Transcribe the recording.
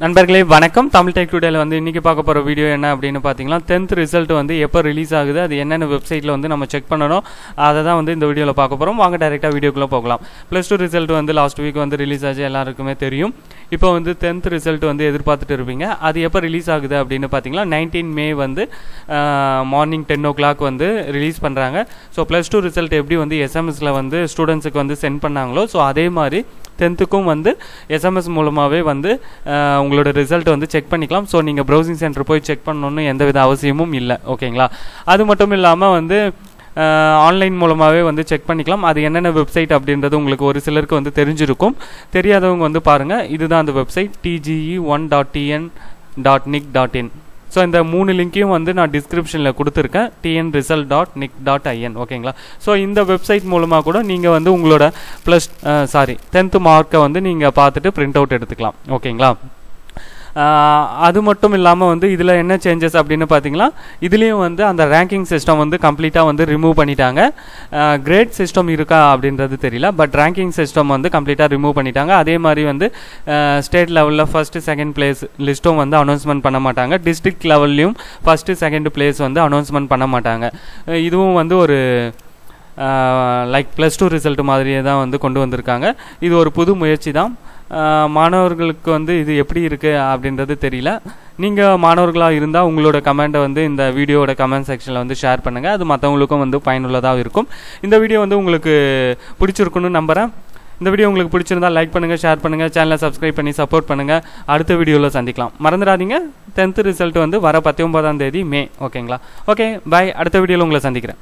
நண்பர்களே வணக்கம். தமிழ் டெக் டுடேல வந்து இன்னைக்கு பார்க்க போற வீடியோ என்ன அப்படின்னு பார்த்தீங்கன்னா 10th ரிசல்ட் வந்து எப்போ ரிலீஸ் ஆகுது, அது என்னென்ன வெப்சைட்ல வந்து நம்ம செக் பண்ணணும், அதை தான் வந்து இந்த வீடியோவில் பார்க்க போகிறோம். வாங்க டைரெக்டாக வீடியோக்குள்ளே போகலாம். +2 ரிசல்ட் வந்து லாஸ்ட் வீக் வந்து ரிலீஸ் ஆச்சு, எல்லாருக்குமே தெரியும். இப்போ வந்து 10th ரிசல்ட் வந்து எதிர்பார்த்துட்டு இருப்பீங்க. அது எப்போ ரிலீஸ் ஆகுது அப்படின்னு பார்த்தீங்கன்னா 19 மே வந்து மார்னிங் 10 o'clock வந்து ரிலீஸ் பண்ணுறாங்க. ஸோ +2 ரிசல்ட் எப்படி வந்து எஸ்எம்எஸில் வந்து ஸ்டூடெண்ட்ஸுக்கு வந்து சென்ட் பண்ணாங்களோ, ஸோ அதே மாதிரி 10th வந்து எஸ்எம்எஸ் மூலமாகவே வந்து உங்களோட ரிசல்ட் வந்து செக் பண்ணிக்கலாம். ஸோ நீங்கள் ப்ரௌசிங் சென்டர் போய் செக் பண்ணணுன்னு எந்தவித அவசியமும் இல்லை. ஓகேங்களா? அது மட்டும் இல்லாமல் வந்து ஆன்லைன் மூலமாகவே வந்து செக் பண்ணிக்கலாம். அது என்னென்ன வெப்சைட் அப்படின்றது உங்களுக்கு ஒரு சிலருக்கு வந்து தெரிஞ்சிருக்கும். தெரியாதவங்க வந்து பாருங்கள். இதுதான் அந்த வெப்சைட் tge1.tn.nic.in. ஸோ இந்த 3 லிங்க்கையும் வந்து நான் டிஸ்கிரிப்ஷனில் கொடுத்துருக்கேன். tnresult.nic.in. ஓகேங்களா? ஸோ இந்த வெப்சைட் மூலமாக கூட நீங்கள் வந்து உங்களோட 10th மார்க்கை வந்து நீங்கள் பார்த்துட்டு பிரிண்ட் அவுட் எடுத்துக்கலாம். ஓகேங்களா? அது மட்டும் இல்லாமல் வந்து இதில் என்ன சேஞ்சஸ் அப்படின்னு பார்த்தீங்கன்னா, இதுலேயும் வந்து அந்த ரேங்கிங் சிஸ்டம் வந்து கம்ப்ளீட்டாக வந்து ரிமூவ் பண்ணிட்டாங்க. கிரேட் சிஸ்டம் இருக்கா அப்படின்றது தெரியல, பட் ரேங்கிங் சிஸ்டம் வந்து கம்ப்ளீட்டாக ரிமூவ் பண்ணிட்டாங்க. அதே மாதிரி வந்து ஸ்டேட் லெவலில் ஃபர்ஸ்ட் செகண்ட் பிளேஸ் லிஸ்ட்டும் வந்து அனௌன்ஸ்மெண்ட் பண்ண மாட்டாங்க. டிஸ்ட்ரிக்ட் லெவல்லையும் ஃபர்ஸ்ட் செகண்ட் பிளேஸ் வந்து அனௌன்ஸ்மெண்ட் பண்ண மாட்டாங்க. இதுவும் வந்து ஒரு லைக் +2 ரிசல்ட் மாதிரியே தான் வந்து கொண்டு வந்திருக்காங்க. இது ஒரு புது முயற்சி தான். மாணவர்களுக்கு வந்து இது எப்படி இருக்குது அப்படின்றது தெரியல. நீங்கள் மாணவர்களாக இருந்தால் உங்களோட கமெண்ட்டை வந்து இந்த வீடியோட கமெண்ட் செக்ஷனில் வந்து ஷேர் பண்ணுங்கள். அது மற்றவங்களுக்கும் வந்து பயனுள்ளதாக இருக்கும். இந்த வீடியோ வந்து உங்களுக்கு பிடிச்சிருக்குன்னு நம்புகிறேன். இந்த வீடியோ உங்களுக்கு பிடிச்சிருந்தால் லைக் பண்ணுங்கள், ஷேர் பண்ணுங்கள், சேனலை சப்ஸ்கிரைப் பண்ணி சப்போர்ட் பண்ணுங்கள். அடுத்த வீடியோவில் சந்திக்கலாம். மறந்துடாதீங்க, 10th ரிசல்ட் வந்து வர 19ஆம் தேதி மே. ஓகேங்களா? ஓகே, பாய். அடுத்த வீடியோவில் உங்களை சந்திக்கிறேன்.